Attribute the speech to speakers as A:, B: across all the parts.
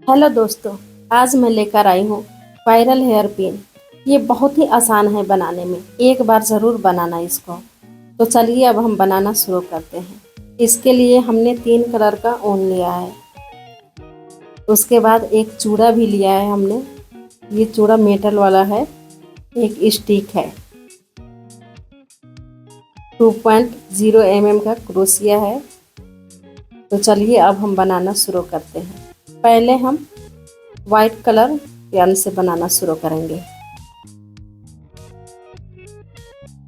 A: Hello दोस्तों, आज मैं लेकर आई हूँ वायरल हेयर पिन। ये बहुत ही आसान है बनाने में, एक बार ज़रूर बनाना इसको। तो चलिए अब हम बनाना शुरू करते हैं। इसके लिए हमने 3 कलर का ऊन लिया है। उसके बाद एक चूड़ा भी लिया है हमने। ये चूड़ा मेटल वाला है। एक स्टिक है। 2.0 का क्रोशिया है। तो चलिए अब हम बनाना शुरू करते हैं। पहले हम वाइट कलर पेन से बनाना शुरू करेंगे।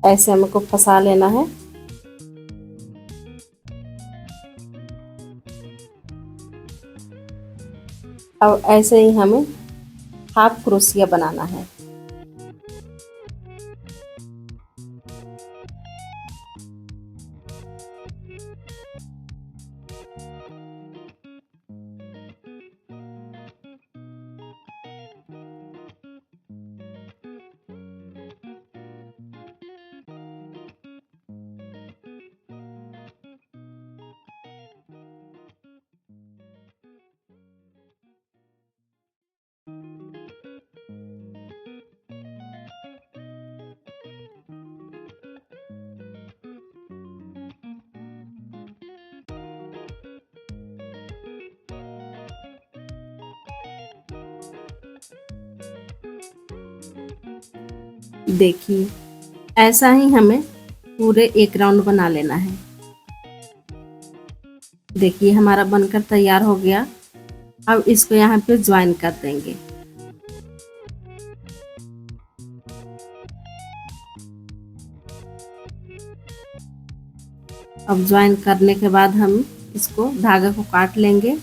A: ऐसे हमको फंसा लेना है। अब ऐसे ही हमें हाफ क्रोशिया बनाना है। देखिए, ऐसा ही हमें पूरे एक राउंड बना लेना है। देखिए हमारा बनकर तैयार हो गया। अब इसको यहाँ पे ज्वाइन कर देंगे। अब ज्वाइन करने के बाद हम इसको धागे को काट लेंगे।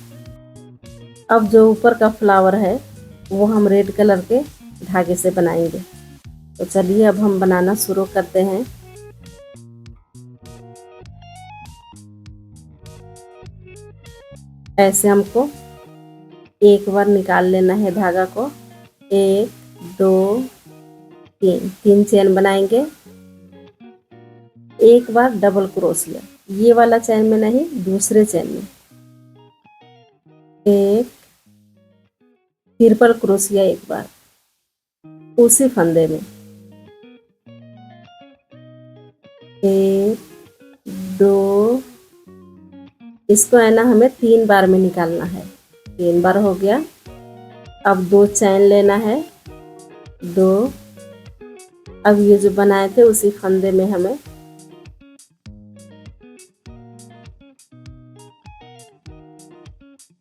A: अब जो ऊपर का फ्लावर है वो हम रेड कलर के धागे से बनाएंगे। तो चलिए अब हम बनाना शुरू करते हैं। ऐसे हमको एक बार निकाल लेना है धागा को। 1 2 3 चेन बनाएंगे। एक बार डबल क्रोशिया, ये वाला चेन में नहीं, दूसरे चेन में एक ट्रिपल क्रोशिया, एक बार उसी फंदे में 1 2। इसको है ना हमें 3 बार में निकालना है। 3 बार हो गया। अब 2 चैन लेना है, 2। अब ये जो बनाए थे उसी फंदे में हमें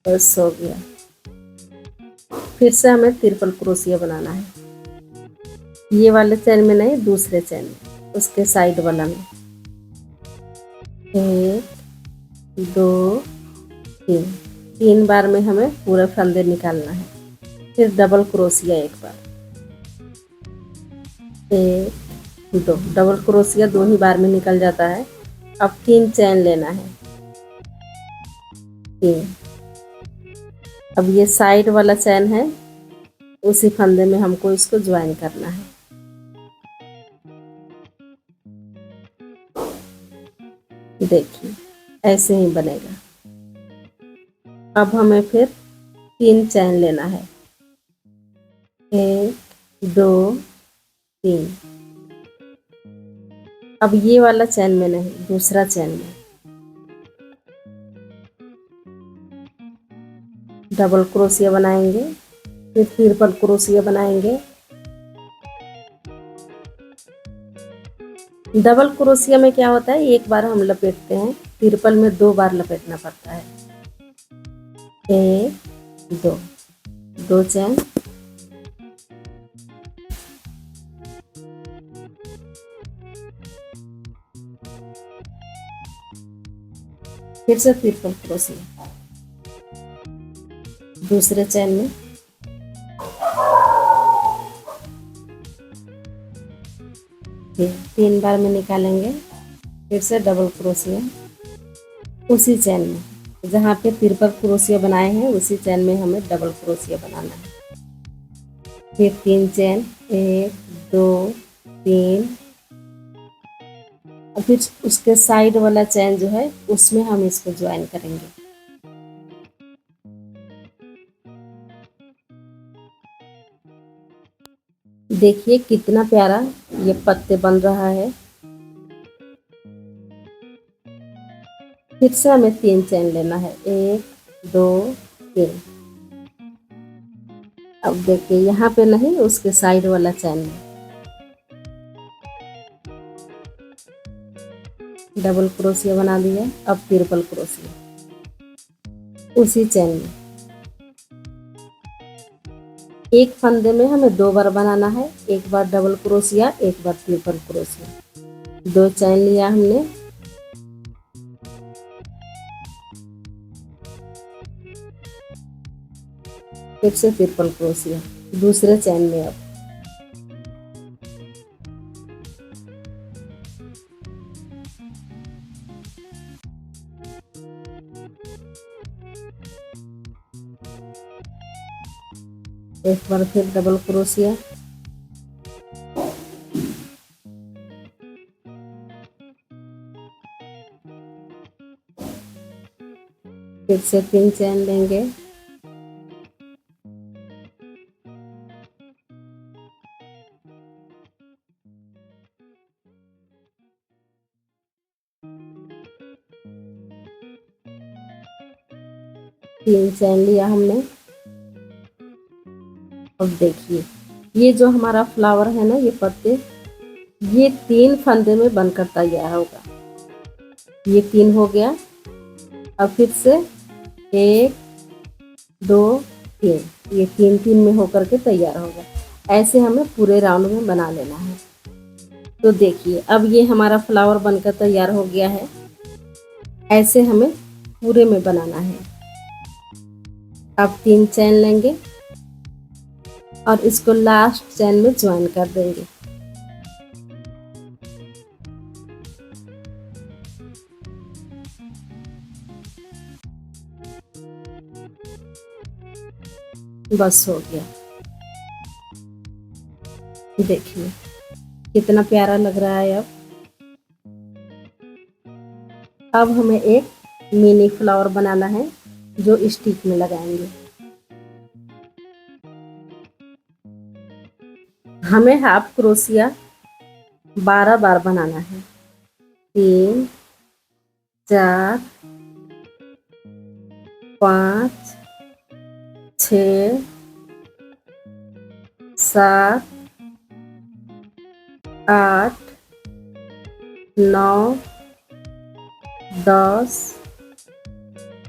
A: बस हो गया। फिर से हमें ट्रिपल क्रोशिया बनाना है। ये वाले चैन में नहीं, दूसरे चैन में, उसके साइड वाला में 1 2 3। 3 बार में हमें पूरा फंदे निकालना है। फिर डबल क्रोशिया एक बार, 1 2। डबल क्रोशिया 2 ही बार में निकल जाता है। अब 3 चैन लेना है, 3। अब ये साइड वाला चैन है, उसी फंदे में हमको इसको ज्वाइन करना है। देखिए ऐसे ही बनेगा। अब हमें फिर 3 चैन लेना है, 1 2 3। अब ये वाला चैन में नहीं, दूसरा चैन में डबल क्रोशिया बनाएंगे। फिर ट्रिपल क्रोशिया बनाएंगे। डबल क्रोशिया में क्या होता है, एक बार हम लपेटते हैं। ट्रिपल में 2 बार लपेटना पड़ता है। 1 2, 2 चैन, फिर से ट्रिपल क्रोशिया दूसरे चैन में, फिर 3 बार में निकालेंगे। फिर से डबल क्रोशिया उसी चैन में, जहाँ पे ट्रिपल क्रोशिया बनाए हैं उसी चैन में हमें डबल क्रोशिया बनाना है। फिर 3 चैन, 1 2 3। और फिर उसके साइड वाला चैन जो है उसमें हम इसको ज्वाइन करेंगे। देखिए कितना प्यारा ये पत्ते बन रहा है। फिर से हमें 3 चैन लेना है, 1 2 3। अब देखिए यहाँ पे नहीं, उसके साइड वाला चैन में डबल क्रोशिया बना दिया। अब ट्रिपल क्रोशिया उसी चैन में, एक फंदे में हमें 2 बार बनाना है, एक बार डबल क्रोशिया एक बार ट्रिपल क्रोशिया। 2 चैन लिया हमने, फिर से ट्रिपल क्रोशिया दूसरे चैन में। अब एक बार फिर डबल क्रोशिया, फिर से 3 चैन लेंगे, तीन चैन लिया हमने। अब देखिए ये जो हमारा फ्लावर है ना, ये पत्ते, ये 3 फंदे में बनकर तैयार होगा। ये 3 हो गया। अब फिर से 1 2 3, ये 3 3 में होकर के तैयार होगा। ऐसे हमें पूरे राउंड में बना लेना है। तो देखिए अब ये हमारा फ्लावर बनकर तैयार हो गया है। ऐसे हमें पूरे में बनाना है। अब 3 चैन लेंगे और इसको लास्ट चैन में ज्वाइन कर देंगे। बस हो गया। देखिए कितना प्यारा लग रहा है। अब हमें एक मिनी फ्लावर बनाना है जो स्टिक में लगाएंगे। हमें हाफ क्रोशिया 12 बार बनाना है। 3 4 5 6 7 8 9 10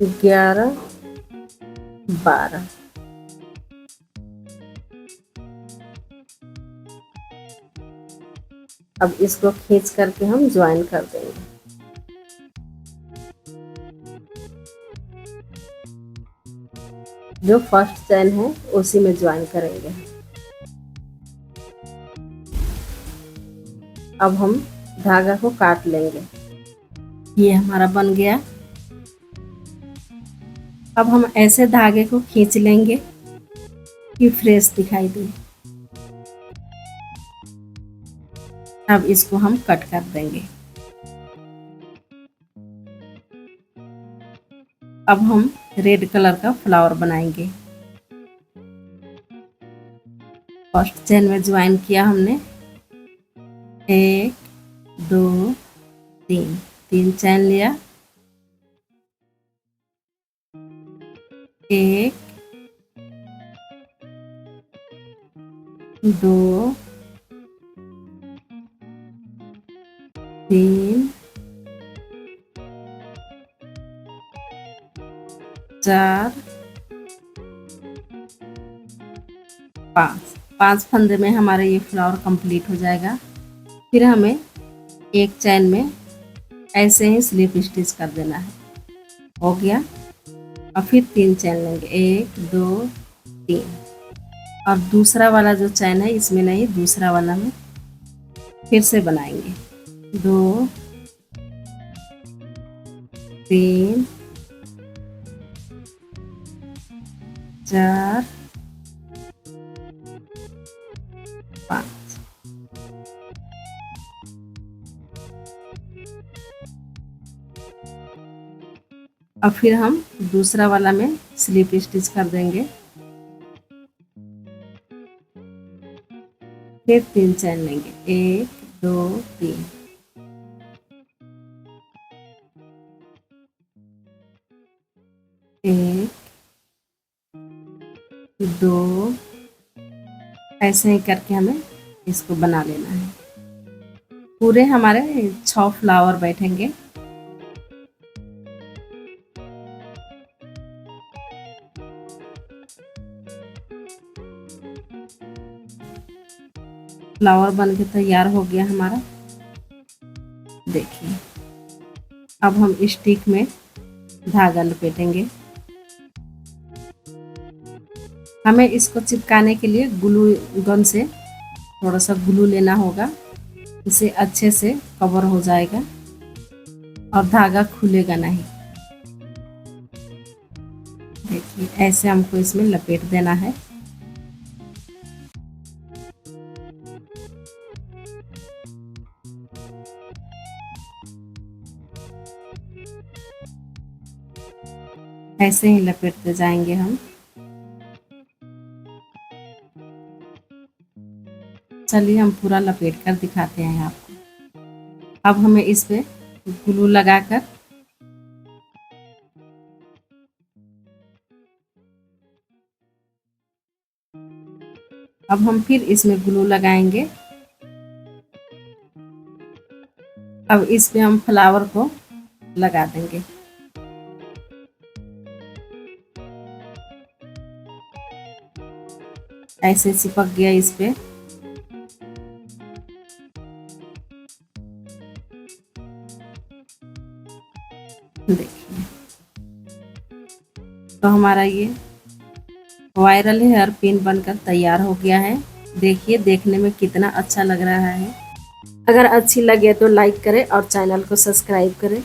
A: 11 12। अब इसको खींच करके हम ज्वाइन कर देंगे। जो फर्स्ट चैन है उसी में ज्वाइन करेंगे। अब हम धागा को काट लेंगे। ये हमारा बन गया। अब हम ऐसे धागे को खींच लेंगे कि फ्रेश दिखाई दे। अब इसको हम कट कर देंगे। अब हम रेड कलर का फ्लावर बनाएंगे। फर्स्ट चेन में ज्वाइन किया हमने, 1 2 3, 3 चैन लिया, 1 2 3 4 5। 5 फंदे में हमारे ये फ्लावर कंप्लीट हो जाएगा। फिर हमें एक चैन में ऐसे ही स्लिप स्टिच कर देना है। हो गया। और फिर 3 चैन लेंगे, 1 2 3। और दूसरा वाला जो चैन है इसमें नहीं, दूसरा वाला में फिर से बनाएंगे। 2 3 4 5। और फिर हम दूसरा वाला में स्लिप स्टिच कर देंगे। फिर 3 चैन लेंगे, 1 2 3। एक, दो, ऐसे ही करके हमें इसको बना लेना है। पूरे हमारे 6 फ्लावर बैठेंगे। फ्लावर बन के तैयार हो गया हमारा। देखिए, अब हम स्टिक में धागा लपेटेंगे। हमें इसको चिपकाने के लिए ग्लू गन से थोड़ा सा ग्लू लेना होगा, इसे अच्छे से कवर हो जाएगा और धागा खुलेगा नहीं। देखिए, ऐसे हमको इसमें लपेट देना है। ऐसे ही लपेटते जाएंगे हम। चलिए हम पूरा लपेट कर दिखाते हैं आपको। अब हमें इस पे ग्लू लगाकर अब हम फिर इसमें ग्लू लगाएंगे। अब इस पे हम फ्लावर को लगा देंगे। ऐसे चिपक गया इस पे। देखिए, तो हमारा ये वायरल हेयर पिन बनकर तैयार हो गया है। देखिए, देखने में कितना अच्छा लग रहा है। अगर अच्छी लगे तो लाइक करें और चैनल को सब्सक्राइब करें।